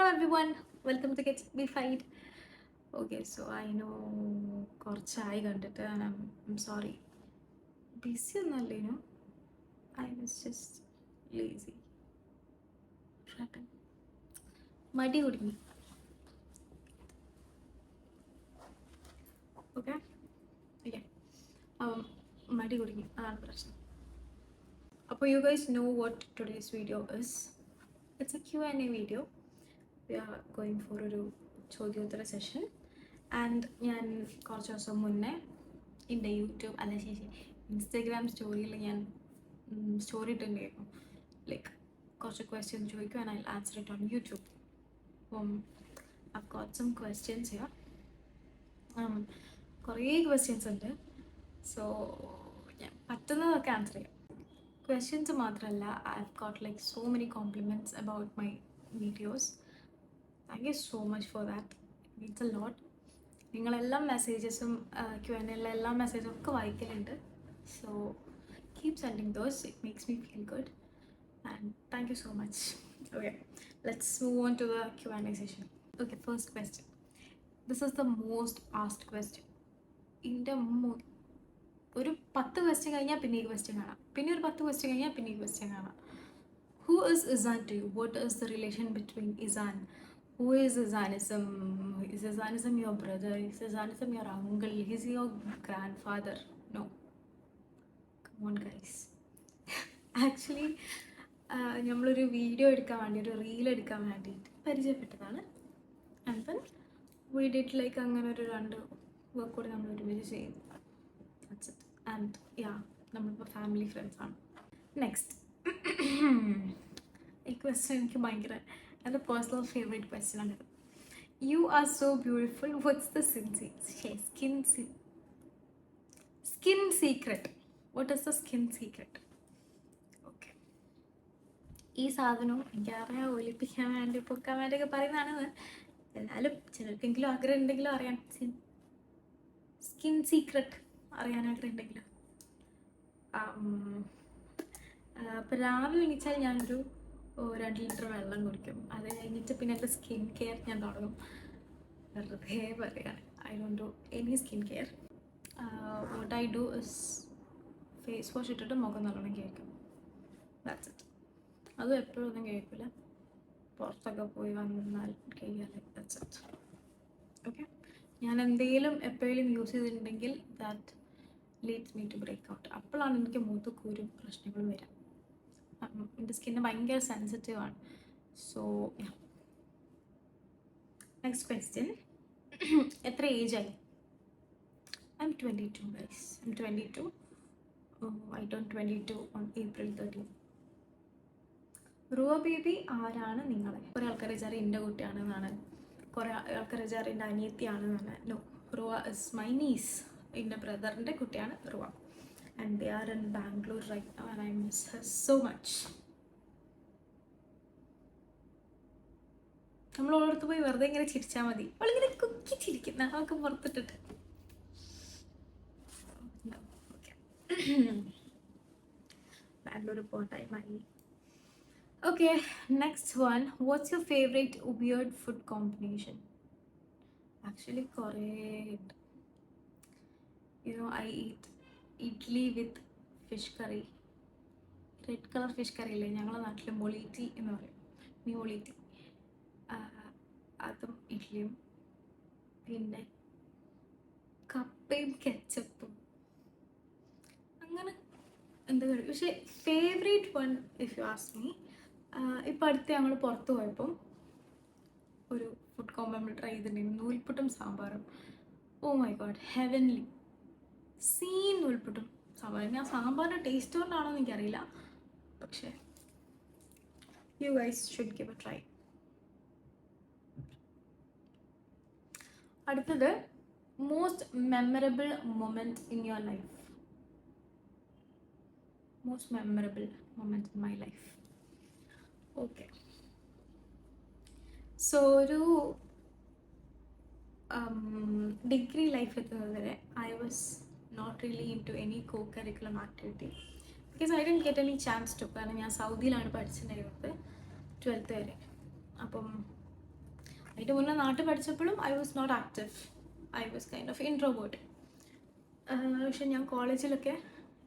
everyone, welcome to Get Me Fight. Okay, so I know കുറച്ചായി കണ്ടിട്ട് and I'm sorry. Busy ഒന്നല്ലേ, you know. I was just lazy. മടി കുടുങ്ങി. Okay? Okay. മടി കുടുങ്ങി, അതാണ് പ്രശ്നം. അപ്പോൾ you guys know what today's video is. It's a Q&A video. We are going for ഒരു ചോദ്യോത്തര സെഷൻ. ആൻഡ് ഞാൻ കുറച്ച് ദിവസം മുന്നേ എൻ്റെ യൂട്യൂബ് അല്ല ശേഷി ഇൻസ്റ്റാഗ്രാം സ്റ്റോറിയിൽ ഞാൻ സ്റ്റോറി ഇട്ടുണ്ടായിരുന്നു. ലൈക്ക് കുറച്ച് ക്വസ്റ്റ്യൻ ചോദിക്കും and I answer it on YouTube. അപ്പം I've got some questions here. കുറേ ക്വസ്റ്റ്യൻസ് ഉണ്ട്. സോ ഞാൻ പറ്റുന്നതൊക്കെ ആൻസർ ചെയ്യാം. ക്വസ്റ്റ്യൻസ് മാത്രമല്ല, I've got like so many compliments about my videos. Thank you so much for that. It means a lot. നിങ്ങളെല്ലാം മെസ്സേജസും Q&A എല്ലാ മെസ്സേജും ഒക്കെ വായിക്കലുണ്ട്. So keep sending those. It makes me feel good and thank you so much. Okay, let's move on to the Q&A session. Okay, first question. This is the most asked question. ഇതിൻ്റെ ഒരു 10 question കഴിഞ്ഞാൽ പിന്നെ ഈ question കാണാം, പിന്നെ ഒരു 10 question കഴിഞ്ഞാൽ പിന്നെ ഈ ക്വസ്റ്റ്യൻ കാണാം. Who is Izan to you? What is the relation between Izan? Who is Izanism? Is Izanism your brother? Is Izanism your uncle? Is he your grandfather? No. Come on, guys. Actually, നമ്മളൊരു video എടുക്കാൻ വേണ്ടി, ഒരു reel എടുക്കാൻ വേണ്ടിയിട്ട് പരിചയപ്പെട്ടതാണ്. And then we did like അങ്ങനെ ഒരു 2 work കൂടി നമ്മൾ ഒരുമിച്ച് ചെയ്തു. That's it. ആൻഡ് യാ, നമ്മളിപ്പോൾ ഫാമിലി ഫ്രണ്ട്സ് ആണ്. നെക്സ്റ്റ്, ഈ ക്വസ്റ്റ്യൻ എനിക്ക് ഭയങ്കര എൻ്റെ പേഴ്സണൽ ഫേവറേറ്റ് ക്വസ്റ്റ്യൻ ആണ്. You are so beautiful, what's the skin secret? What is the skin secret? Okay, ഈ സാധനവും എനിക്കറിയാം, ഒലിപ്പിക്കാൻ വേണ്ടി പൊക്കാൻ വേണ്ടിയൊക്കെ പറയുന്നതാണെന്ന്. എന്നാലും ചിലർക്കെങ്കിലും ആഗ്രഹം ഉണ്ടെങ്കിലും അറിയാൻ, സ്കിൻ സീക്രട്ട് അറിയാൻ ആഗ്രഹം ഉണ്ടെങ്കിലും. അപ്പോൾ രാവിലെ എണീച്ചാൽ ഞാനൊരു 2 ലിറ്റർ വെള്ളം കുടിക്കും. അത് കഴിഞ്ഞിട്ട് പിന്നെ എൻ്റെ സ്കിൻ കെയർ ഞാൻ തുടങ്ങും. വെറുതെ പറയുകയാണ്, I don't do any skin care. What I do is face wash ഇട്ടിട്ട് മുഖം നല്ലോണം കേൾക്കും. That's it. അതും എപ്പോഴും ഒന്നും കേൾക്കില്ല, പുറത്തൊക്കെ പോയി വന്നാൽ കഴിയാതെ. That's it. ഓക്കെ, ഞാൻ എന്തെങ്കിലും എപ്പോഴും യൂസ് ചെയ്തിട്ടുണ്ടെങ്കിൽ that leads me to break out. അപ്പോഴാണ് എനിക്ക് മുഖത്ത് കൂരും പ്രശ്നങ്ങളും വരാം. എൻ്റെ സ്കിന്ന് ഭയങ്കര സെൻസിറ്റീവ് ആണ്. So next question. എത്ര ഏജായി? I am 22 guys. I am 22. I turn 22 on April 13. Ruva baby ആരാണ് നിങ്ങളെ? കുറേ ആൾക്കാർ വിചാരം എൻ്റെ കുട്ടിയാണെന്നാണ്, കുറേ ആൾക്കാർ വിചാരം എൻ്റെ അനിയത്തിയാണെന്നാണ്. No, Ruva is my niece. എൻ്റെ ബ്രദറിൻ്റെ കുട്ടിയാണ് റുവ. And they are in Bangalore right now and I miss her so much. നമ്മൾ ഓരോരുത്തർ പോയി വെറുതെ ഇങ്ങനെ ചിരിച്ചാൽ മതി, അവളിങ്ങനെ കുക്കി ചിരിക്കുന്ന അവൾക്ക് പുറത്തിട്ടിട്ട്. ബാംഗ്ലൂർ പോട്ടായി മതി. Okay, next one. Watts your favourite weird food combination? Actually കുറേ ഉണ്ട്. I eat idli with fish curry. Red colour fish curry ഇല്ലേ, ഞങ്ങളുടെ നാട്ടിൽ മൊളീറ്റി എന്ന് പറയും, മീമൊളീറ്റി. അതും ഇഡ്ലിയും, പിന്നെ കപ്പയും കെച്ചപ്പും, അങ്ങനെ എന്താ പറയുക. പക്ഷേ favourite one if you ask me, ഇപ്പം അടുത്ത് ഞങ്ങൾ പുറത്ത് പോയപ്പം ഒരു ഫുഡ് കോമ്പോ നമ്മൾ ട്രൈ ചെയ്തിട്ടുണ്ടായിരുന്നു, നൂൽപുട്ടും സാമ്പാറും. Oh my god, heavenly. നൂൽപുട്ടും സാമ്പാറും. ഞാൻ സാമ്പാറിൻ്റെ ടേസ്റ്റ് കൊണ്ടാണോ എന്ന് എനിക്കറിയില്ല, പക്ഷേ you guys should give a try. അടുത്തത്, most memorable moment in your life? Most memorable moment in my life. Okay, so ഒരു ഡിഗ്രി ലൈഫ് എത്തുന്നത് വരെ I was not really into any co-curriculum activity because I didn't get any chance to. കാരണം ഞാൻ സൗദിയിലാണ് പഠിച്ചിട്ടുണ്ടായിരുന്നത് 12th വരെ. അപ്പം അതിൻ്റെ മുന്നേ നാട്ടിൽ പഠിച്ചപ്പോഴും I was not active. I was kind of introvert. പക്ഷെ ഞാൻ കോളേജിലൊക്കെ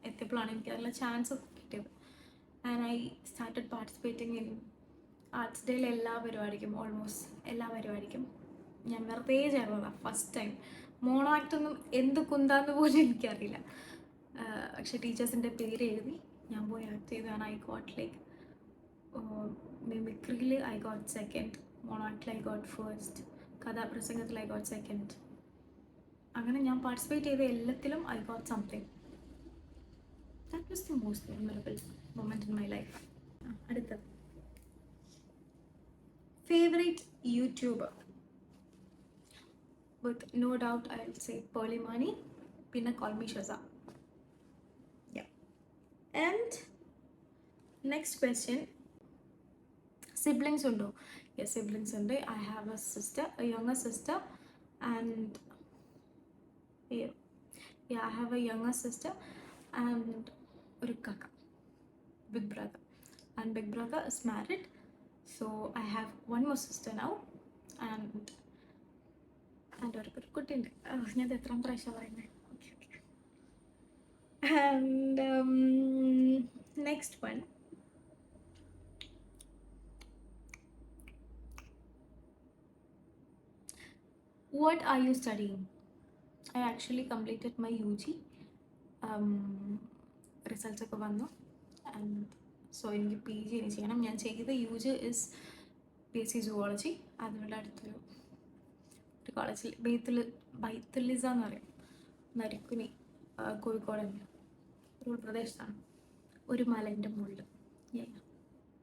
എത്തിയപ്പോഴാണ് എനിക്ക് അതിനുള്ള ചാൻസ് കിട്ടിയത്. And I started participating in arts ഡേയിൽ എല്ലാ പരിപാടിക്കും, ഓൾമോസ്റ്റ് എല്ലാ പരിപാടിക്കും ഞാൻ വെറുതെ ചേർന്നതാണ് ഫസ്റ്റ് ടൈം. മോണോ ആക്ടൊന്നും എന്ത് കുന്താന്ന് പോലും എനിക്കറിയില്ല. പക്ഷെ ടീച്ചേഴ്സിൻ്റെ പേര് എഴുതി ഞാൻ പോയി ആക്ട് ചെയ്തു. ആൻഡ് ഐ ഗോട്ട് ലൈക്ക് മിമിക്രിയിൽ ഐ ഗോട്ട് സെക്കൻഡ്, മോണോ ആക്ടിൽ ഐ ഗോട്ട് ഫസ്റ്റ്, കഥാപ്രസംഗത്തിൽ ഐ ഗോട്ട് സെക്കൻഡ്. അങ്ങനെ ഞാൻ പാർട്ടിസിപ്പേറ്റ് ചെയ്ത എല്ലാത്തിലും I got something. That was the most memorable moment in my life. അടുത്തത് favourite YouTuber. With no doubt I'll say Pearly Mani, പിന്നെ Call Me Shaza. Yeah. And next question, siblings undo? Yes, siblings undu. I have a sister, a younger sister, and yeah, I have a younger sister and oru kaka, big brother, and big brother is married. So I have one more sister now, and ഒരു കുട്ടിയുണ്ട്. ഞാൻ എത്ര പ്രാവശ്യം പറയുന്നത്. Okay okay. And next one, what are you studying? I actually completed my UG. Results ഒക്കെ വന്നു. And so എനിക്ക് PG ഇനി ചെയ്യണം. ഞാൻ ചെയ്ത UG ഇസ് BSc സുവോളജി. അതിനുള്ള അടുത്തൊരു കോളേജിൽ ബൈത്തുലിസ എന്ന് പറയും, നരിക്കുനി, കോഴിക്കോട് തന്നെ ഒരു പ്രദേശത്താണ്, ഒരു മലൻ്റെ മുകളിൽ.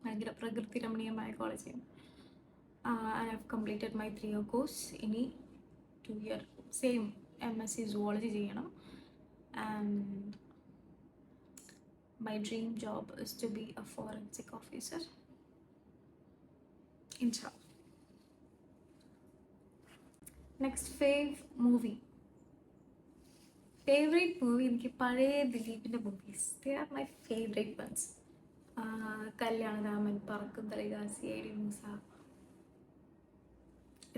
ഭയങ്കര പ്രകൃതി രമണീയമായ കോളേജാണ്. I have completed my 3 year course. ഇനി 2 year സെയിം MSc സുവോളജി ചെയ്യണം. And my dream job is to be a forensic officer, ഇൻഷാല്ലാ. നെക്സ്റ്റ്, ഫേവറേറ്റ് മൂവി എനിക്ക് പഴയ ദിലീപിൻ്റെ movies. They are my favourite ones. Kalyanaraman, Parakkum തളികാസി, AD മൂസ.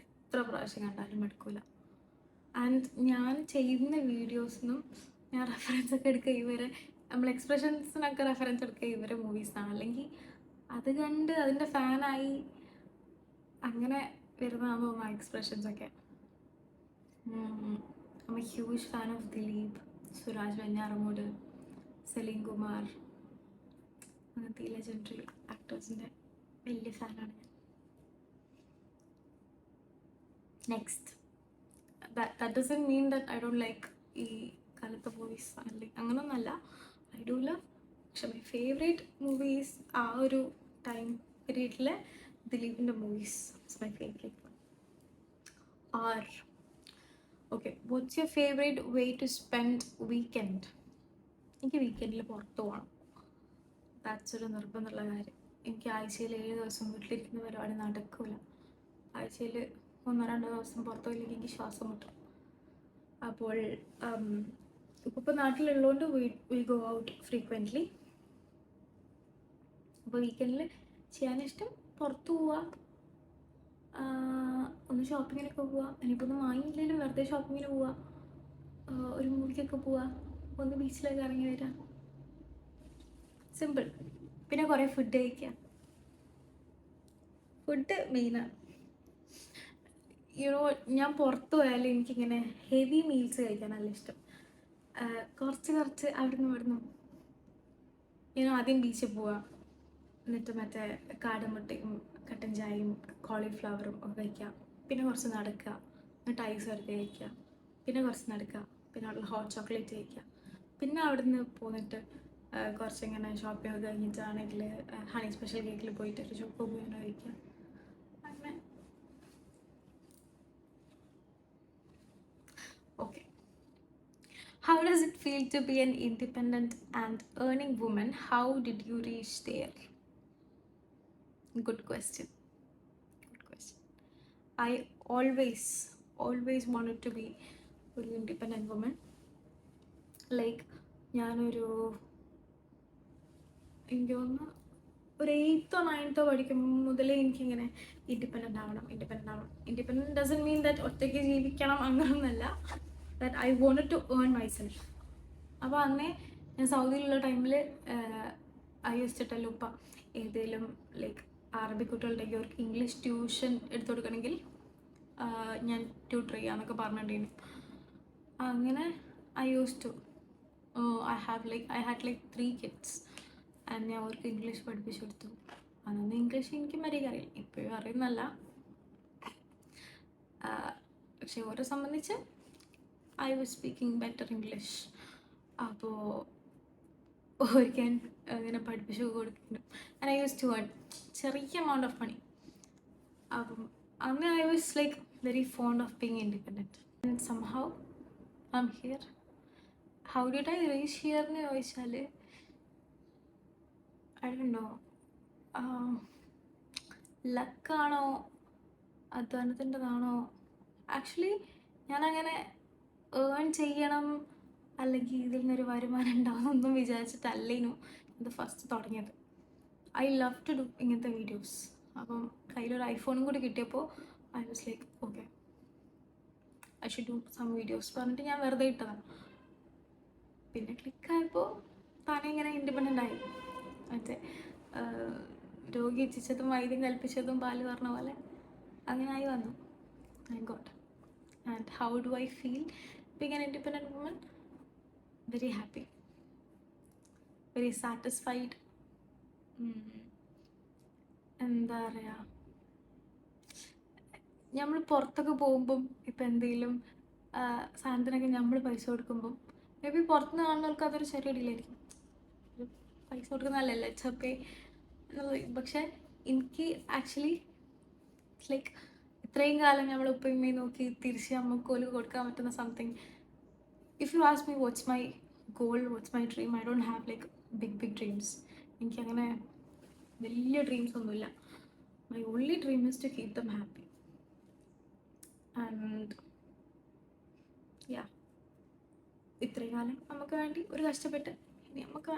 എത്ര പ്രാവശ്യം കണ്ടാലും മടുക്കൂല. ആൻഡ് ഞാൻ ചെയ്യുന്ന വീഡിയോസിനും ഞാൻ റെഫറൻസ് ഒക്കെ എടുക്കുക ഇവരെ, നമ്മൾ എക്സ്പ്രഷൻസിനൊക്കെ റെഫറൻസ് എടുക്കുക ഇവരെ മൂവീസാണ്. അല്ലെങ്കിൽ അത് കണ്ട് അതിൻ്റെ ഫാനായി അങ്ങനെ വരുന്നതാകുമ്പോൾ ആ എക്സ്പ്രഷൻസൊക്കെ. I'm a huge fan of Dileep, Suraj Venyaramodu, Salim Kumar, അങ്ങനത്തെ ലെജൻഡറി ആക്ടേഴ്സിൻ്റെ വലിയ ഫാനാണ് ഞാൻ. Next, that doesn't mean that I don't like ഈ കാലത്തെ മൂവീസ്, അങ്ങനൊന്നല്ല. I do love. പക്ഷെ മൈ ഫേവറേറ്റ് മൂവീസ് ആ ഒരു ടൈം പീരീഡിലെ ദിലീപിൻ്റെ movies it's my favourite one. Are okay, what's your favourite way to spend weekend? എനിക്ക് വീക്കെൻഡിൽ പുറത്ത് പോകണം. ദാറ്റ്സ് ഒരു നിർബന്ധമുള്ള കാര്യം. എനിക്ക് ആഴ്ചയിൽ 7 ദിവസം വീട്ടിലിരിക്കുന്ന പരിപാടി നടക്കില്ല. ആഴ്ചയിൽ 1-2 ദിവസം പുറത്ത് പോയില്ലെങ്കിൽ എനിക്ക് ശ്വാസം മുട്ടും. അപ്പോൾ ഇപ്പോൾ നാട്ടിലുള്ളതുകൊണ്ട് വി ഗോ ഔട്ട് ഫ്രീക്വൻ്റ്ലി. അപ്പോൾ വീക്കെൻഡിൽ ചെയ്യാനിഷ്ടം പുറത്ത് പോവുക, ഒന്ന് ഷോപ്പിങ്ങിനൊക്കെ പോവുക. ഇനിയിപ്പോൾ ഒന്നും വാങ്ങിയില്ലെങ്കിലും വെറുതെ ഷോപ്പിങ്ങിന് പോവുക, ഒരു മൂവിക്കൊക്കെ പോവുക, ഒന്ന് ബീച്ചിലൊക്കെ ഇറങ്ങി വരിക. സിമ്പിൾ. പിന്നെ കുറേ ഫുഡ് കഴിക്കുക. ഫുഡ് മെയിനാണ്. ഞാൻ പുറത്ത് പോയാലും എനിക്കിങ്ങനെ ഹെവി മീൽസ് കഴിക്കാൻ നല്ല ഇഷ്ടം. കുറച്ച് അവിടുന്ന് ആദ്യം ബീച്ചിൽ പോവുക, എന്നിട്ട് മറ്റേ കാടമുട്ടയും കട്ടൻ ചായയും കോളിഫ്ലവറും ഒക്കെ കഴിക്കുക. പിന്നെ കുറച്ച് നടക്കുക, എന്നിട്ട് ഐസ് എടുത്ത് കഴിക്കുക. പിന്നെ കുറച്ച് നടക്കുക, പിന്നെ അവിടെ ഹോട്ട് ചോക്ലേറ്റ് കഴിക്കുക. പിന്നെ അവിടുന്ന് പോന്നിട്ട് കുറച്ചിങ്ങനെ ഷോപ്പിംഗ് ഒക്കെ കഴിഞ്ഞിട്ടാണെങ്കിൽ ഹണി സ്പെഷ്യൽ കേക്കിൽ പോയിട്ട് ഒരു ചോക്കോ ബീനോ കഴിക്കുക. അങ്ങനെ. Okay, how does it feel to be an independent and earning woman? How did you reach there? Good question. I always wanted to be an independent woman. Like, ഞാനൊരു എനിക്ക് തോന്നുന്നു ഒരു 8th or 9th പഠിക്കുമ്പോൾ മുതലേ എനിക്കിങ്ങനെ independent ആവണം. Independent doesn't mean that ഒറ്റയ്ക്ക് ജീവിക്കണം അങ്ങനൊന്നല്ല, that I wanted to earn myself. അപ്പോൾ അന്നേ ഞാൻ സൗദിയിലുള്ള ടൈമിൽ ഐ യൂസ്ഡ് ടു ടെൽ ഉപ്പ, ഏതെങ്കിലും ലൈക്ക് അറബി കുട്ടികളുടെയൊക്കെ അവർക്ക് ഇംഗ്ലീഷ് ട്യൂഷൻ എടുത്തു കൊടുക്കണമെങ്കിൽ ഞാൻ ട്യൂട്ടർ ചെയ്യാമെന്നൊക്കെ പറഞ്ഞിട്ടുണ്ടായിരുന്നു. അങ്ങനെ I use to I had like 3 kids and ഞാൻ അവർക്ക് ഇംഗ്ലീഷ് പഠിപ്പിച്ചു കൊടുത്തു. അതൊന്നും ഇംഗ്ലീഷ് എനിക്ക് മര്യാദ അറിയില്ല, ഇപ്പോഴും അറിയുന്നല്ല. പക്ഷെ ഓരെ സംബന്ധിച്ച് I was speaking better English. അപ്പോൾ ഒരിക്കൽ ഇങ്ങനെ പഠിപ്പിച്ചു കൊടുക്കുന്നുണ്ട്. And I use to earn ചെറിയ എമൗണ്ട് ഓഫ് മണി. അപ്പം അന്ന് I was like very fond of being independent. And somehow I am here. How did I reach here എന്ന് ചോദിച്ചാൽ ഐ ഡോണ്ട് നോ, ലക്കാണോ അധ്വാനത്തിൻ്റെതാണോ. ആക്ച്വലി ഞാനങ്ങനെ ഏൺ ചെയ്യണം അല്ലെങ്കിൽ ഇതിൽ നിന്നൊരു വരുമാനം ഉണ്ടാവുമെന്നൊന്നും വിചാരിച്ചിട്ടല്ലേനു ഇത് ഫസ്റ്റ് തുടങ്ങിയത്. ഐ ലവ് ടു ഡു ഇങ്ങനത്തെ വീഡിയോസ്. അപ്പം കയ്യിലൊരു ഐഫോണും കൂടി കിട്ടിയപ്പോൾ I was like okay, I should do some videos പറഞ്ഞിട്ട് ഞാൻ വെറുതെ ഇട്ടതാണ്. പിന്നെ ക്ലിക്കായപ്പോൾ താനെ ഇങ്ങനെ ഇൻഡിപെൻഡൻ്റ് ആയി. മറ്റേ രോഗി ഇച്ഛിച്ചതും വൈദ്യം കൽപ്പിച്ചതും പാല് പറഞ്ഞ പോലെ അങ്ങനെ ആയി വന്നു. I got. And how do I feel being an independent woman? Very happy, very satisfied. എന്താ പറയുക, നമ്മൾ പുറത്തൊക്കെ പോകുമ്പം ഇപ്പം എന്തെങ്കിലും സാധനത്തിനൊക്കെ നമ്മൾ പൈസ കൊടുക്കുമ്പം മേ ബി പുറത്തുനിന്ന് കാണുന്നവർക്ക് അതൊരു ചെറിയ ഡീലായിരിക്കും, പൈസ കൊടുക്കുന്നതല്ലല്ലോ ഇറ്റ്സ് ഓക്കെ എന്നുള്ളത്. പക്ഷെ എനിക്ക് ആക്ച്വലി ലൈക്ക് ഇത്രയും കാലം നമ്മൾ ഉപ്പയമ്മയെ നോക്കി തിരിച്ച് നമുക്ക് പോലും കൊടുക്കാൻ പറ്റുന്ന something. If you ask me what's my goal, what's my dream, I don't have like big dreams. എനിക്കങ്ങനെ വലിയ ഡ്രീംസ് ഒന്നുമില്ല. My only dream is to keep them happy. And yeah, ഇത്രയും കാലം നമുക്ക് വേണ്ടി ഒരു കഷ്ടപ്പെട്ട് ഇനി നമുക്ക്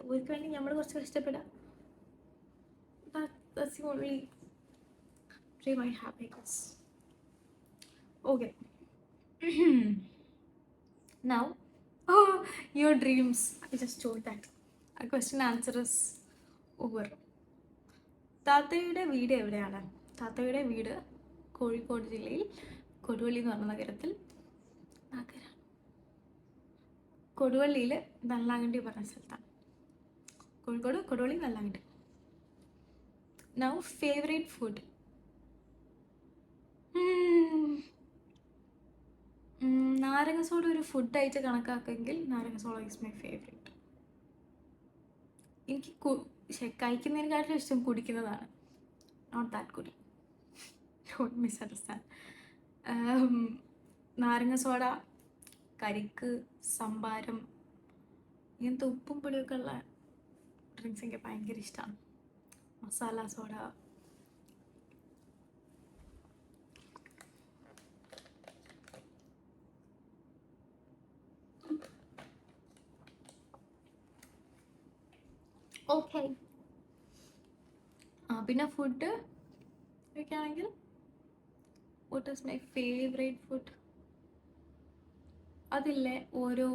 അവർക്ക് വേണ്ടി നമ്മൾ കുറച്ച് കഷ്ടപ്പെടാം. That's the only dream I have, I guess. Okay. Now, your dreams. I just told that. A question answer is over. താത്തയുടെ വീട് എവിടെയാണ്? താത്തയുടെ വീട് കോഴിക്കോട് ജില്ലയിൽ കൊടുവള്ളി എന്ന് പറഞ്ഞ നഗരത്തിൽ. കൊടുവള്ളിയിൽ നല്ലാങ്കണ്ടി പറഞ്ഞ സ്ഥലത്താണ്. Kozhikode Koduvally Nallankandi. Now favourite food. നാരങ്ങ സോഡ ഒരു ഫുഡായിട്ട് കണക്കാക്കെങ്കിൽ നാരങ്ങ സോഡ ഈസ് മൈ ഫേവറേറ്റ്. എനിക്ക് കഴിക്കുന്നതിനെക്കാട്ടിലും ഇഷ്ടം കുടിക്കുന്നതാണ്. Not that good, don't misunderstand. നാരങ്ങ സോഡ, കരിക്ക്, സംഭാരം, ഇങ്ങനത്തെ ഉപ്പും പുളിയൊക്കെ ഉള്ള ഡ്രിങ്ക്സ് എനിക്ക് ഭയങ്കര ഇഷ്ടമാണ്. മസാല സോഡ. ഓക്കെ. പിന്നെ ഫുഡ് കഴിക്കുകയാണെങ്കിൽ what is my favourite food? അതില്ലേ ഓരോ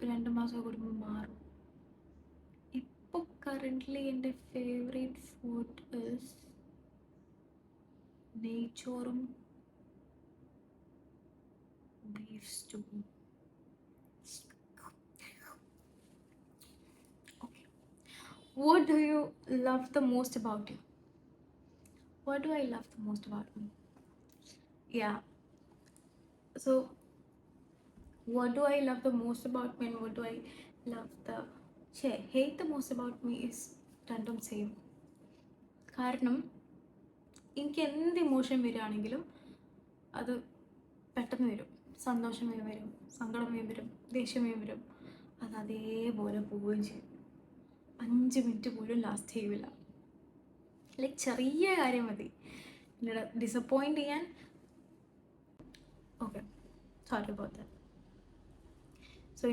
2 മാസം കൂടുമ്പോൾ മാറും. ഇപ്പോൾ കറൻ്റ്ലി എൻ്റെ ഫേവറേറ്റ് ഫുഡ് ഇസ് നെയ്ച്ചോറും beef stew. Okay. What do you love the most about you? What do I love the most about me? Yeah. So, what do I love the most about me and what do I hate the most about me is രണ്ടും same. കാരണം എനിക്ക് എന്ത് emotion വരികയാണെങ്കിലും അത് പെട്ടെന്ന് വരും. സന്തോഷം വരും, സങ്കടം വരും, ദേഷ്യം വരും. അത് അതേപോലെ പോവുകയും ചെയ്യും. 5 മിനിറ്റ് പോലും ലാസ്റ്റ് ചെയ്യില്ല. ലൈക്ക് ചെറിയ കാര്യം മതി എന്നോട് ഡിസപ്പോയിൻറ്റ് ചെയ്യാൻ. Okay, sorry about that. So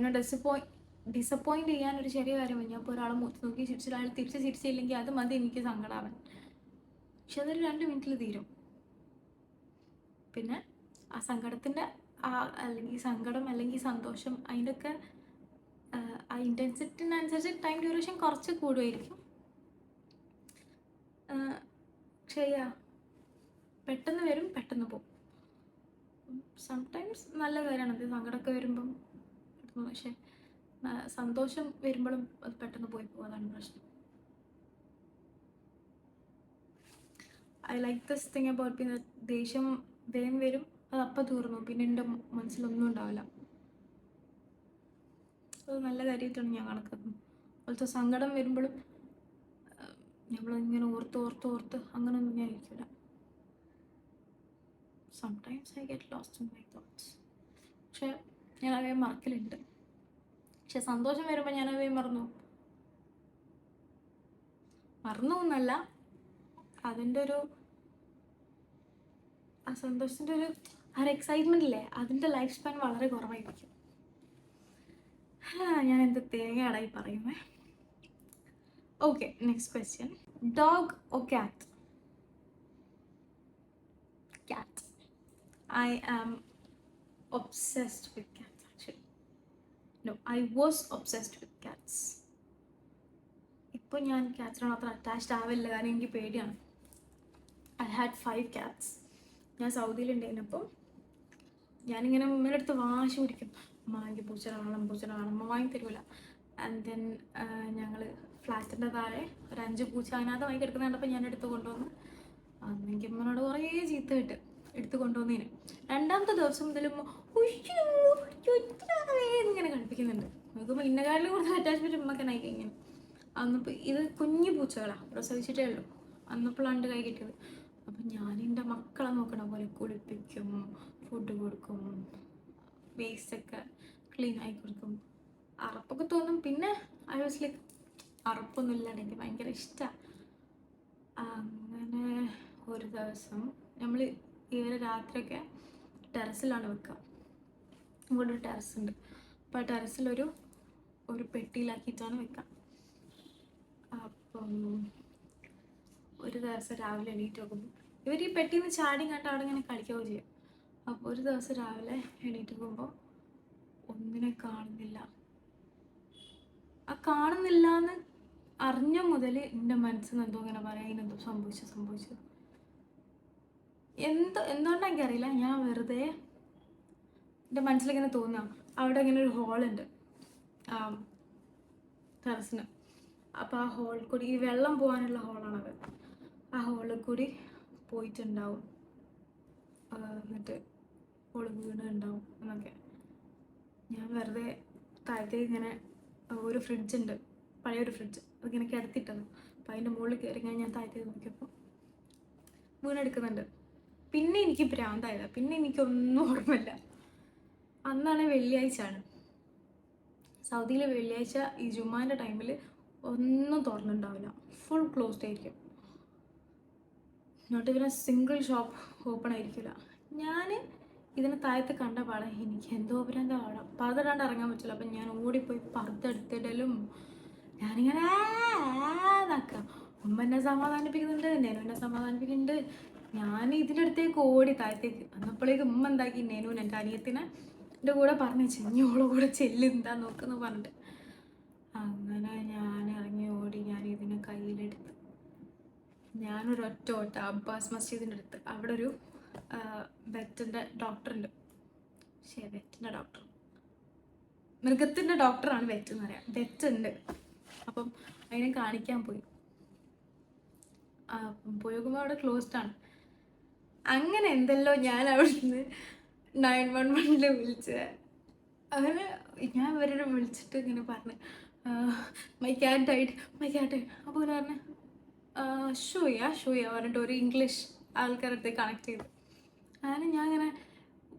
disappoint ചെയ്യാനൊരു ചെറിയ കാര്യം ഞാൻ ഇപ്പോൾ ഒരാളെ മുഖത്ത് നോക്കി ചിരിച്ചിട്ട് അയാൾ തിരിച്ച് ചിരിച്ചില്ലെങ്കിൽ അത് മതി എനിക്ക് സങ്കടമാവാൻ. പക്ഷെ അതൊരു 2 മിനിറ്റിൽ തീരും. പിന്നെ ആ സങ്കടത്തിൻ്റെ അല്ലെങ്കിൽ സങ്കടം അല്ലെങ്കിൽ സന്തോഷം അതിൻ്റെയൊക്കെ ആ ഇൻറ്റൻസിറ്റിനനുസരിച്ച് ടൈം ഡ്യൂറേഷൻ കുറച്ച് കൂടുമായിരിക്കും. ശരിയാ, പെട്ടെന്ന് വരും പെട്ടെന്ന് പോകും. സംടൈംസ് നല്ല കാര്യമാണ് അത്, സങ്കടമൊക്കെ വരുമ്പം പെട്ടെന്ന്. പക്ഷെ സന്തോഷം വരുമ്പോഴും അത് പെട്ടെന്ന് പോയി പോകും, അതാണ് പ്രശ്നം. I like this thing about പിന്നെ ദേഷ്യം വേഗം വരും, അത് അപ്പം തീർന്നു, പിന്നെ എൻ്റെ മനസ്സിലൊന്നും ഉണ്ടാവില്ല. അത് നല്ല കാര്യമായിട്ടാണ് ഞാൻ കണക്കാക്കുന്നത്. അതുപോലത്തെ സങ്കടം വരുമ്പോഴും നമ്മളിങ്ങനെ ഓർത്ത് അങ്ങനെയൊന്നും ഞാൻ ഇരിക്കില്ല. Sometimes I get lost in my thoughts. പക്ഷെ ഞാൻ അവയെ മറക്കലുണ്ട്. പക്ഷെ സന്തോഷം വരുമ്പോൾ ഞാൻ അവയെ മറന്നു എന്നല്ല, അതിൻ്റെ ഒരു ആ സന്തോഷത്തിൻ്റെ ഒരു എക്സൈറ്റ്മെൻ്റ് ഇല്ലേ, അതിൻ്റെ ലൈഫ് സ്പാൻ വളരെ കുറവായിരിക്കും. ഞാൻ എന്ത് തേങ്ങയാടായി പറയുന്നത്. Okay, next question. Dog or cat? Cat. I am obsessed with cats actually. No, I was obsessed with cats. ഇപ്പോൾ ഞാൻ ക്യാറ്റ്സിനോട് അത്ര അറ്റാച്ച്ഡ് ആവില്ല, കാരണം എനിക്ക് പേടിയാണ്. I had 5 cats. ഞാൻ സൗദിയിലുണ്ടായിരുന്നപ്പോൾ ഞാനിങ്ങനെ ഉമ്മയുടെ അടുത്ത് വാശി പിടിക്കും, അമ്മ എനിക്ക് പൂച്ചനെ വേണം, അമ്മ വാങ്ങി തരൂല. ആൻഡ് ദെൻ ഞങ്ങൾ ഫ്ലാറ്റിൻ്റെ താഴെ ഒരു 5 പൂച്ച അതിനകത്ത് വാങ്ങി എടുക്കുന്ന കണ്ടപ്പോൾ ഞാൻ എടുത്ത് കൊണ്ടുവന്ന് അന്നെങ്കിൽ അമ്മനോട് കുറേ ചീത്ത കിട്ട് എടുത്ത് കൊണ്ടുവന്നതിന്. 2ാമത്തെ ദിവസം മുതലും ഇങ്ങനെ കളിപ്പിക്കുന്നുണ്ട്. നോക്കുമ്പോൾ ഇന്നകാലിൽ കൂടുതൽ അറ്റാച്ച്മെൻറ്റ് ഉമ്മക്കനായി ഇങ്ങനെ. അന്നിപ്പോൾ ഇത് കുഞ്ഞു പൂച്ചകളാണ്, പ്രസവിച്ചിട്ടേ ഉള്ളൂ. അന്നപ്പോഴാണ്ട് കൈ കിട്ടിയത്. അപ്പം ഞാൻ എൻ്റെ മക്കളെ നോക്കണ പോലെ കുളിപ്പിക്കും, ഫുഡ് കൊടുക്കും, വേസ്റ്റൊക്കെ ക്ലീൻ ആയി കൊടുക്കും. അറപ്പൊക്കെ തോന്നും. പിന്നെ ഐ വാസ് ലൈക്ക് അറപ്പൊന്നും ഇല്ലാണ്ട് എനിക്ക് ഭയങ്കര ഇഷ്ടമാണ്. അങ്ങനെ ഒരു ദിവസം നമ്മൾ ഇവരെ രാത്രിയൊക്കെ ടെറസിലാണ് വെക്കുക. ഇവിടെ ഒരു ടെറസ് ഉണ്ട്. അപ്പോൾ ആ ടെറസിലൊരു പെട്ടിയിലാക്കിയിട്ടാണ് വെക്കുക. അപ്പം ഒരു ദിവസം രാവിലെ എണീറ്റ് നോക്കുമ്പോൾ ഇവർ ഈ പെട്ടിയിൽ നിന്ന് ചാടി കണ്ട് അവിടെ ഇങ്ങനെ കളിക്കുകയോ ചെയ്യും. അപ്പോൾ ഒരു ദിവസം രാവിലെ എണീറ്റ് നോക്കുമ്പോൾ ഒന്നിനെ കാണുന്നില്ല. ആ കാണുന്നില്ല എന്ന് അറിഞ്ഞ മുതൽ എൻ്റെ മനസ്സിൽ എന്തോ ഇങ്ങനെ പറയാം, ഇതിനെന്തോ സംഭവിച്ചത് എന്തുകൊണ്ടാണ് എനിക്കറിയില്ല. ഞാൻ വെറുതെ എൻ്റെ മനസ്സിലിങ്ങനെ തോന്നാം, അവിടെ ഇങ്ങനെ ഒരു ഹോളുണ്ട് ടെറസിന്. അപ്പോൾ ആ ഹോളിൽ കൂടി ഈ വെള്ളം പോകാനുള്ള ഹോളാണത്. ആ ഹോളിൽ കൂടി പോയിട്ടുണ്ടാവും, എന്നിട്ട് ഹോള് വീണുണ്ടാവും എന്നൊക്കെ. ഞാൻ വെറുതെ താഴത്തേക്ക് ഇങ്ങനെ ഒരു ഫ്രിഡ്ജുണ്ട്, പഴയൊരു ഫ്രിഡ്ജ്, അതിങ്ങനെ കിടത്തിട്ടത്. അപ്പോൾ അതിൻ്റെ മുകളിൽ കയറി ഞാൻ താഴത്തേക്ക് നോക്കിയപ്പോൾ വീണെടുക്കുന്നുണ്ട്. പിന്നെ എനിക്ക് ഭ്രാന്തായത്, പിന്നെ എനിക്കൊന്നും ഓർമ്മയില്ല. അന്നാണ് വെള്ളിയാഴ്ചയാണ്. സൗദിയിൽ വെള്ളിയാഴ്ച ഈ ജുമാൻ്റെ ടൈമിൽ ഒന്നും തുറന്നുണ്ടാവില്ല, ഫുൾ ക്ലോസ്ഡ് ആയിരിക്കും. Not even single shop open ആയിരിക്കില്ല. ഞാൻ ഇതിന് താഴത്ത് കണ്ട പാടെ എനിക്ക് എന്തോ ഭ്രാന്താണ്, പർദ്ദ ഇറങ്ങാൻ പറ്റില്ല. അപ്പം ഞാൻ ഓടിപ്പോയി പർദ്ദ എടുത്തിടലും ഞാനിങ്ങനെ ഇതാക്കാം. ഉമ്മ എന്നെ സമാധാനിപ്പിക്കുന്നുണ്ട്, നെനു എന്നെ സമാധാനിപ്പിക്കുന്നുണ്ട്. ഞാൻ ഇതിൻ്റെ അടുത്തേക്ക് ഓടി താഴത്തേക്ക്. അന്നപ്പോഴേക്ക് ഉമ്മ എന്താക്കി, നെനുവിന് എൻ്റെ അനിയത്തിനെ എൻ്റെ കൂടെ പറഞ്ഞു ചെഞ്ഞോളെ കൂടെ ചെല്ലെന്താ നോക്കുന്നു പറഞ്ഞിട്ട്. അങ്ങനെ ഞാൻ ഇറങ്ങി ഓടി. ഞാൻ ഇതിനെ കയ്യിലെടുത്ത് ഞാനൊരൊറ്റ ഓട്ട അബ്ബാസ് മസ്ജിദിൻ്റെ അടുത്ത്. അവിടെ ഒരു വെറ്റിൻ്റെ ഡോക്ടറുണ്ട്. വെറ്റിൻ്റെ ഡോക്ടർ, മൃഗത്തിൻ്റെ ഡോക്ടറാണ് വെറ്റ് എന്ന് പറയാം. വെറ്റുണ്ട്. അപ്പം അതിനെ കാണിക്കാൻ പോയി. നോക്കുമ്പോൾ അവിടെ ക്ലോസ്ഡ് ആണ്. അങ്ങനെ എന്തല്ലോ ഞാൻ അവിടെ നിന്ന് 911 വിളിച്ച്. അങ്ങനെ ഞാൻ ഇവരെ വിളിച്ചിട്ട് ഇങ്ങനെ പറഞ്ഞു, മൈ ക്യാറ്റ് ഡൈഡ്. അപ്പോൾ ഇങ്ങനെ പറഞ്ഞു ഷൂയ പറഞ്ഞിട്ട് ഒരു ഇംഗ്ലീഷ് ആൾക്കാരുടെ കണക്ട് ചെയ്തു. അങ്ങനെ ഞാൻ ഇങ്ങനെ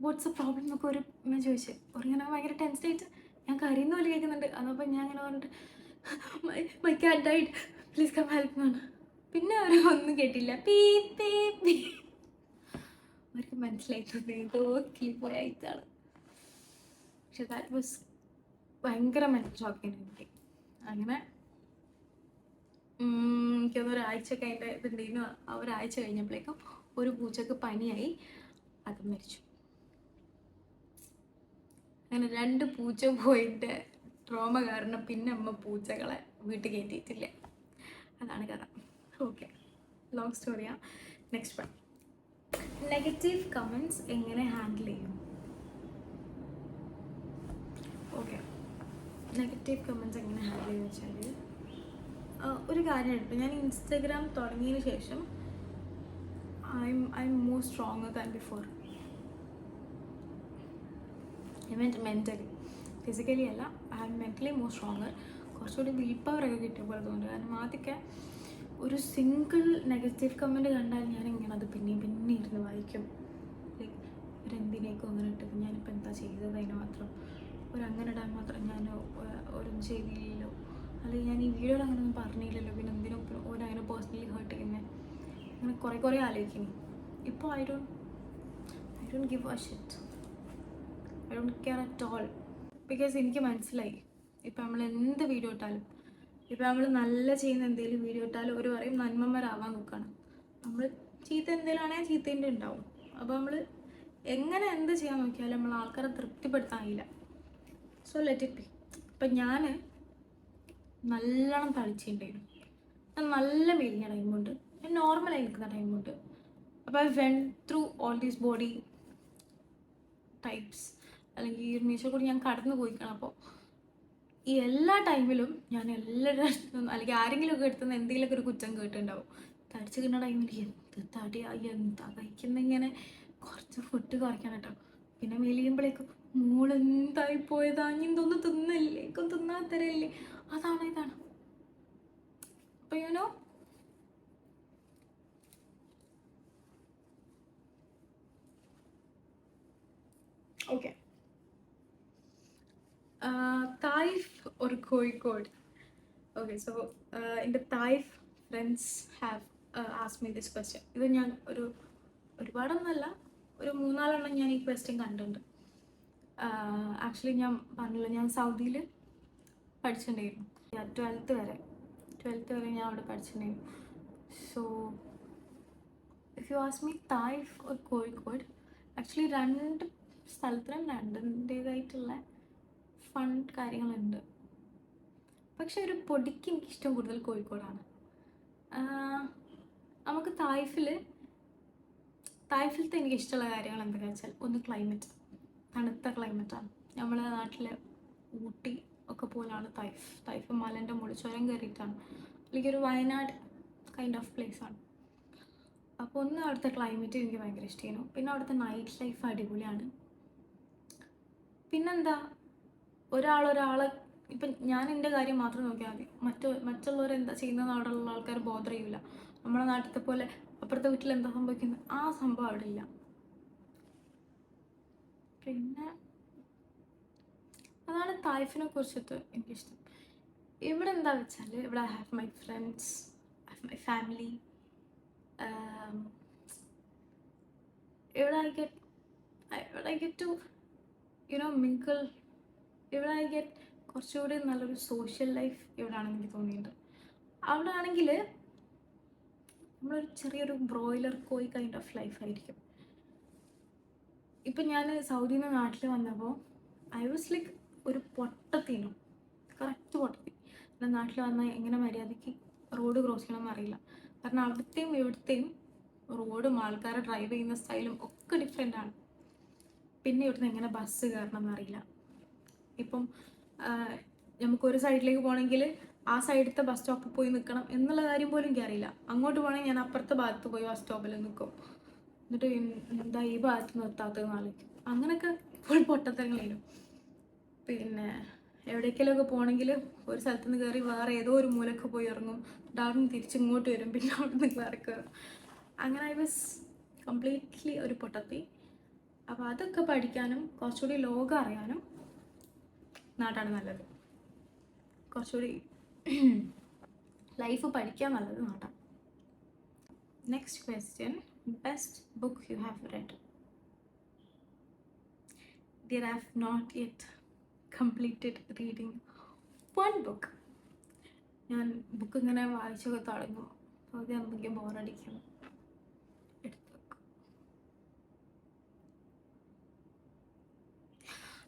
വാട്ട്സ് എ പ്രോബ്ലം എന്നൊക്കെ ഞാൻ ചോദിച്ചു. ഒരിങ്ങനെ ഭയങ്കര ടെൻസ്ഡ് ആയിട്ട് ഞാൻ കരയുന്ന പോലെ കേൾക്കുന്നുണ്ട്. അതപ്പോൾ ഞാൻ ഇങ്ങനെ പറഞ്ഞിട്ട് my cat died, please come help എന്നാണ്. പിന്നെ അവർ ഒന്നും കേട്ടില്ല. അവർക്ക് മനസ്സിലായിട്ടുണ്ട് ഏതോ പോയ ആയിട്ടാണ്. പക്ഷെ ദാറ്റ് വാസ് ഭയങ്കര മെൻ്റൽ ഷോക്കായിരുന്നു എനിക്ക്. അങ്ങനെ എനിക്കൊന്ന് ഒരാഴ്ച കഴിഞ്ഞ ഇതുണ്ടായിരുന്നു. ആ ഒരാഴ്ച കഴിഞ്ഞപ്പോഴേക്കും ഒരു പൂച്ചക്ക് പനിയായി, അത് മരിച്ചു. അങ്ങനെ 2 പൂച്ച പോയിട്ട് ട്രോമ കാരണം പിന്നെ അമ്മ പൂച്ചകളെ വീട്ടിൽ കയറ്റിയിട്ടില്ല. അതാണ് കഥ. ഓക്കെ, ലോങ് സ്റ്റോറിയാണ്. നെക്സ്റ്റ് വൺ, നെഗറ്റീവ് കമൻറ്റ്സ് എങ്ങനെ ഹാൻഡിൽ ചെയ്യും? ഓക്കെ, നെഗറ്റീവ് കമൻറ്റ്സ് എങ്ങനെ ഹാൻഡിൽ ചെയ്യുക വെച്ചാൽ, ഒരു കാര്യമായിട്ട് ഞാൻ ഇൻസ്റ്റഗ്രാം തുടങ്ങിയതിന് ശേഷം I'm more stronger than before. Mentally, physically അല്ല, I'm mentally more stronger. കുറച്ചുകൂടി വിൽ പവറൊക്കെ കിട്ടിയ പോലെ തോന്നുന്നു. കാരണം ആദ്യമൊക്കെ ഒരു സിംഗിൾ നെഗറ്റീവ് കമൻറ്റ് കണ്ടാൽ ഞാനിങ്ങനെ അത് പിന്നെ ഇരുന്ന് വായിക്കും. ലൈക്ക് ഇവരെന്തിനേക്കും അങ്ങനെ ഇട്ടത്, ഞാനിപ്പോൾ എന്താ ചെയ്തത്, അതിന് മാത്രം അങ്ങനെ ഇടാൻ മാത്രം ഞാൻ ഒരൊന്നും ചെയ്തില്ലല്ലോ, അല്ലെങ്കിൽ ഞാൻ ഈ വീഡിയോയിൽ അങ്ങനെ ഒന്നും പറഞ്ഞില്ലല്ലോ, പിന്നെ എന്തിനും ഓരങ്ങനെ പേഴ്സണലി ഹേർട്ട് ചെയ്യുന്നത്, അങ്ങനെ കുറേ ആലോചിക്കുന്നു. ഇപ്പോൾ I don't give A shit, I don't care at all. Because എനിക്ക് മനസ്സിലായി, ഇപ്പം നമ്മൾ എന്ത് വീഡിയോ ഇട്ടാലും, ഇപ്പം നമ്മൾ നല്ല ചെയ്യുന്ന എന്തെങ്കിലും വീഡിയോ ഇട്ടാലും ഒരു പറയും നന്മമാരാവാൻ നോക്കണം. നമ്മൾ ചീത്ത എന്തെങ്കിലും ആണെങ്കിൽ ചീത്തേൻ്റെ ഉണ്ടാവും. അപ്പോൾ നമ്മൾ എങ്ങനെ എന്ത് ചെയ്യാൻ നോക്കിയാലും നമ്മൾ ആൾക്കാരെ തൃപ്തിപ്പെടുത്താനില്ല. So let it be. ഇപ്പം ഞാൻ നല്ലോണം തളിച്ചിട്ടുണ്ടായിരുന്നു, ഞാൻ നല്ല മെലിഞ്ഞ ടൈമുണ്ട്, ഞാൻ നോർമലായി നിൽക്കുന്ന ടൈമുണ്ട്. അപ്പോൾ I went through all these body types, അല്ലെങ്കിൽ ഈ മീശോ കൂടി ഞാൻ കടന്നു പോയിക്കണം. അപ്പോൾ ഈ എല്ലാ ടൈമിലും ഞാൻ എല്ലാവരുടെ അടുത്തും അല്ലെങ്കിൽ ആരെങ്കിലുമൊക്കെ എടുത്തുനിന്ന് എന്തെങ്കിലുമൊക്കെ ഒരു കുറ്റം കേട്ടിട്ടുണ്ടാവും. തടിച്ച് കിട്ടുന്ന ടൈമിൽ എന്ത് തടിയായി, എന്താ കഴിക്കുന്ന, ഇങ്ങനെ കുറച്ച് ഫുഡ് കുറയ്ക്കണം കേട്ടോ. പിന്നെ മെലിയുമ്പോഴേക്കും മോളെന്തായി പോയതാ, ഇതൊന്നും തിന്നല്ലേ, തിന്നാൻ തരല്ലേ, ഇതാണ്. അപ്പോൾ you know okay, Taif or Kozhikode? Okay, so in the Thai friends have asked me this question. ഇത് ഞാൻ ഒരുപാടൊന്നുമല്ല, ഒരു 3-4 ഞാൻ ഈ ക്വസ്റ്റ്യൻ കണ്ടിട്ടുണ്ട്. ആക്ച്വലി ഞാൻ പറഞ്ഞില്ല, ഞാൻ സൗദിയിൽ പഠിച്ചിട്ടുണ്ടായിരുന്നു. 12th വരെ ഞാൻ അവിടെ പഠിച്ചിട്ടുണ്ടായിരുന്നു. So if you ask me Taif or Kozhikode, actually 2 സ്ഥലത്തിനും 2ൻ്റേതായിട്ടുള്ള ഫൺ കാര്യങ്ങളുണ്ട്. പക്ഷെ ഒരു പൊടിക്ക് എനിക്കിഷ്ടം കൂടുതൽ കോഴിക്കോടാണ്. നമുക്ക് തായ്ഫിലത്തെ എനിക്ക് ഇഷ്ടമുള്ള കാര്യങ്ങൾ എന്തൊക്കെയാ വെച്ചാൽ, ഒന്ന് ക്ലൈമറ്റ്, തണുത്ത ക്ലൈമറ്റാണ്. നമ്മുടെ നാട്ടിലെ ഊട്ടി ഒക്കെ പോലാണ് തായ്ഫ് മലേൻ്റെ മുകളിൽ ചുരം കയറിയിട്ടാണ്, അല്ലെങ്കിൽ ഒരു വയനാട് കൈൻഡ് ഓഫ് പ്ലേസാണ്. അപ്പോൾ ഒന്ന് അവിടുത്തെ ക്ലൈമറ്റ് എനിക്ക് ഭയങ്കര ഇഷ്ടമായിരുന്നു. പിന്നെ അവിടുത്തെ നൈറ്റ് ലൈഫ് അടിപൊളിയാണ്. പിന്നെന്താ, ഒരാളെ ഇപ്പം ഞാൻ എൻ്റെ കാര്യം മാത്രം നോക്കിയാൽ മതി, മറ്റുള്ളവരെന്താ ചെയ്യുന്നത് അവിടെയുള്ള ആൾക്കാർ ബോധർ ചെയ്യില്ല. നമ്മുടെ നാട്ടിലത്തെ പോലെ അപ്പുറത്തെ വീട്ടിൽ എന്താ സംഭവിക്കുന്നത്, ആ സംഭവം അവിടെ ഇല്ല. പിന്നെ അതാണ് തായ്ഫിനെ കുറിച്ചിട്ട് എനിക്കിഷ്ടം. ഇവിടെ എന്താ വെച്ചാൽ, ഇവിടെ I have my friends, I have my family. ഇവിടെ ഐ ഗെറ്റ് ടു മിങ്കിൾ. ഇവിടെ ഐ ഗെറ്റ് കുറച്ചുകൂടി നല്ലൊരു സോഷ്യൽ ലൈഫ് ഇവിടെയാണെന്ന് എനിക്ക് തോന്നിയിട്ടുണ്ട്. അവിടെ ആണെങ്കിൽ നമ്മളൊരു ചെറിയൊരു ബ്രോയിലർ കോഴി കൈൻഡ് ഓഫ് ലൈഫായിരിക്കും. ഇപ്പം ഞാൻ സൗദിയിൽ നിന്ന് നാട്ടിൽ വന്നപ്പോൾ ഐ വാസ് ലൈക്ക് ഒരു പൊട്ടത്തിനും, കറക്റ്റ് പൊട്ടത്തി. എൻ്റെ നാട്ടിൽ വന്നാൽ എങ്ങനെ മര്യാദയ്ക്ക് റോഡ് ക്രോസ് ചെയ്യണമെന്ന് അറിയില്ല. കാരണം അവിടുത്തെയും ഇവിടുത്തെയും റോഡും ആൾക്കാരെ ഡ്രൈവ് ചെയ്യുന്ന സ്റ്റൈലും ഒക്കെ ഡിഫറെൻ്റാണ്. പിന്നെ ഇവിടുന്ന് എങ്ങനെ ബസ് കയറണം എന്നറിയില്ല. ഇപ്പം നമുക്കൊരു സൈഡിലേക്ക് പോകണമെങ്കിൽ ആ സൈഡത്തെ ബസ് സ്റ്റോപ്പിൽ പോയി നിൽക്കണം എന്നുള്ള കാര്യം പോലും എനിക്കറിയില്ല. അങ്ങോട്ട് പോകണമെങ്കിൽ ഞാൻ അപ്പുറത്തെ ഭാഗത്ത് പോയി ബസ് സ്റ്റോപ്പിൽ നിൽക്കും, എന്നിട്ട് എന്താ ഈ ഭാഗത്ത് നിർത്താത്തതെന്ന് ആലോചിക്കും. അങ്ങനെയൊക്കെ ഫുൾ പൊട്ടത്തരങ്ങളായിരുന്നു. പിന്നെ എവിടേക്കെങ്കിലുമൊക്കെ പോകണമെങ്കിൽ ഒരു സ്ഥലത്ത് നിന്ന് കയറി വേറെ ഏതോ ഒരു മൂലക്ക് പോയി ഇറങ്ങും, അവിടെ നിന്ന് തിരിച്ചിങ്ങോട്ട് വരും, പിന്നെ അവിടെ നിന്ന് വേറെ കയറും. അങ്ങനെ ഐ വാസ് കംപ്ലീറ്റ്ലി ഒരു പൊട്ടത്തി. അപ്പോൾ അതൊക്കെ പഠിക്കാനും കുറച്ചുകൂടി ലോകം അറിയാനും നാട്ടാണ് നല്ലത്. കുറച്ചുകൂടി ലൈഫ് പഠിക്കാൻ നല്ലത് നാട്ടാണ്. Next question, best book you have read? Dear, I have not yet completed reading one book. ഞാൻ ബുക്ക് ഇങ്ങനെ വായിച്ചൊക്കെ തുടങ്ങും, പകുതി ആകുമ്പോഴേക്കും ബോറടിക്കും, എടുത്ത് വെക്കും.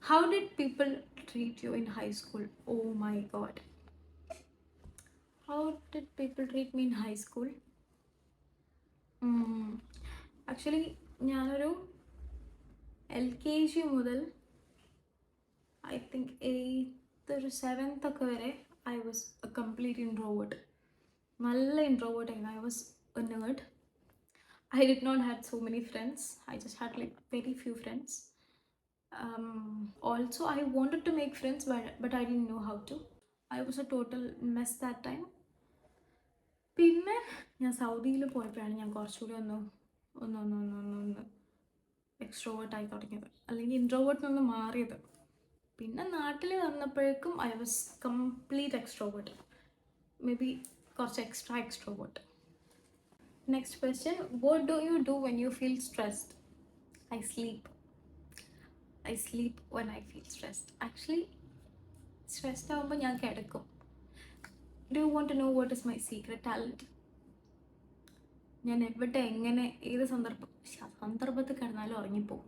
How did people treat you in high school? Oh my god. How did people treat me in high school? Actually ഞാനൊരു LKG മുതൽ I think 8th or 7th ഒക്കെ വരെ I was A complete introvert. നല്ല introvert ആയിരുന്നു. I was A nerd. I did not have so many friends. I just had like very few friends. Also, I wanted to make friends, but I didn't know how to. I was a total mess that time. പിന്നെ ഞാൻ സൗദിയിൽ പോയപ്പോഴാണ് ഞാൻ കുറച്ചുകൂടി ഒന്ന് എക്സ്ട്രോവേർട്ടായി തുടങ്ങിയത്, അല്ലെങ്കിൽ ഇൻട്രോവേർട്ടിൽ നിന്ന് മാറിയത്. പിന്നെ നാട്ടിൽ വന്നപ്പോഴേക്കും I was complete extrovert, maybe കുറച്ച് extra extrovert. Next question, what do you do when you feel stressed? I sleep. I sleep when I feel stressed. Actually, stressed ആകുമ്പോൾ ഞാൻ കിടക്കും. Do you want to know what is my secret talent? ഞാൻ എവിടെ എങ്ങനെ ഏത് സന്ദർഭത്തിൽ കിടന്നാലും ഉറങ്ങിപ്പോവും.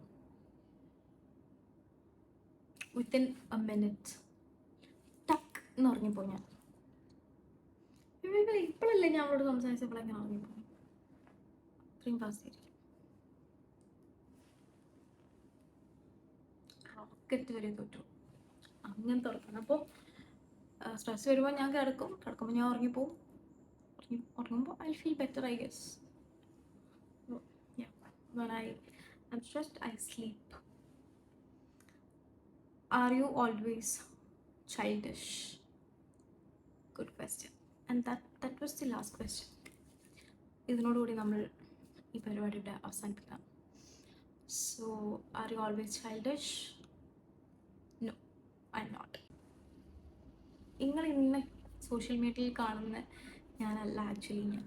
Within A minute ടക്ക് എന്ന് ഉറങ്ങിപ്പോവും ഞാൻ. ഇപ്പോഴല്ലേ ഞാൻ അവളോട് സംസാരിച്ചപ്പോഴെങ്ങനെ ഉറങ്ങിപ്പോവും. അത്രയും ഫാസ്റ്റ് ആയിരിക്കും. റോക്കറ്റ് വരെ തോറ്റു അങ്ങനത്തെ ഉറപ്പാണ്. അപ്പോൾ സ്ട്രെസ് വരുമ്പോൾ ഞാൻ കിടക്കുമ്പോൾ ഞാൻ ഉറങ്ങിപ്പോവും. ഉറങ്ങുമ്പോൾ I feel better, I guess. When I am stressed, I sleep. Are you always childish? Good question. And that was the last question. ഇതിനോടുകൂടി നമ്മൾ ഈ പരിപാടിയുടെ അവസാനിപ്പിക്കാം. So, are you always childish? No, I'm not. നിങ്ങൾ ഇന്ന് social മീഡിയയിൽ കാണുന്ന ഞാനല്ല actually.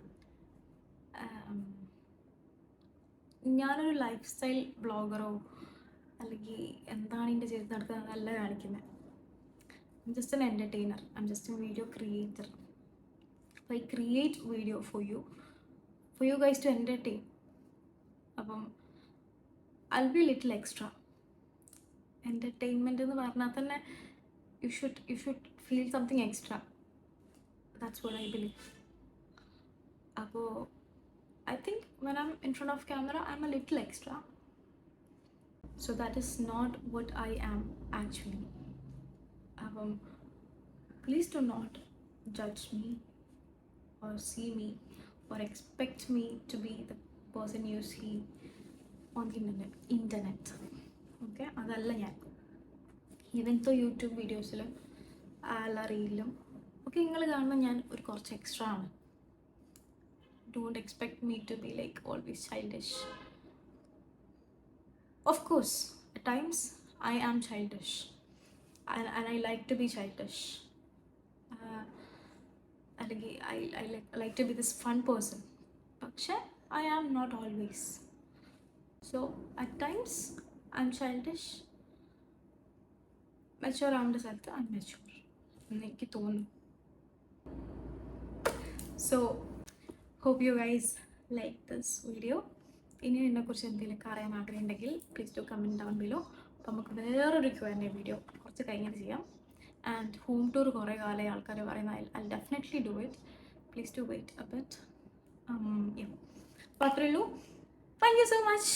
ഞാനൊരു ലൈഫ് സ്റ്റൈൽ ബ്ലോഗറോ അല്ലെങ്കിൽ എന്താണ് എൻ്റെ ജീവിതത്തിൽ നടക്കുന്നതല്ല കാണിക്കുന്നത്. I'm just an entertainer. I'm just a video creator. അപ്പോൾ I create video for you guys to entertain. അപ്പം I be little extra. Entertainment എന്ന് പറഞ്ഞാൽ തന്നെ you should feel something extra. That's what I believe. അപ്പോൾ I think when I'm in front of camera, I'm a little extra. So that is not what I am actually. Please do not judge me or see me or expect me to be the person you see on the internet. Okay? അതല്ല ഞാൻ. Even തോ YouTube വീഡിയോസിലും അല്ല റീലിലും ഒക്കെ നിങ്ങൾ കാണുമ്പോൾ ഞാൻ ഒരു കുറച്ച് എക്സ്ട്രാ ആണ്. Don't expect me to be like always childish. Of course, at times I am childish and I like to be childish. I like to be this fun person. But I am not always. So at times I'm childish. Mature ആവേണ്ട സ്ഥലത്ത് I'm mature എനിക്ക് തോന്നുന്നു. So hope you guys like this video. ഇനി ഇതിനെക്കുറിച്ച് എന്തെങ്കിലുമൊക്കെ അറിയാൻ ആഗ്രഹമുണ്ടെങ്കിൽ please do comment down below. അപ്പോൾ നമുക്ക് വേറൊരു Q&A വീഡിയോ കുറച്ച് കഴിഞ്ഞിട്ട് ചെയ്യാം. ആൻഡ് ഹോം ടൂർ കുറേ കാലമായി ആൾക്കാർ പറയുന്ന I definitely do it. Please do wait a bit. അപ്പോൾ അത്രയേ ഉള്ളൂ. Thank you so much.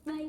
By.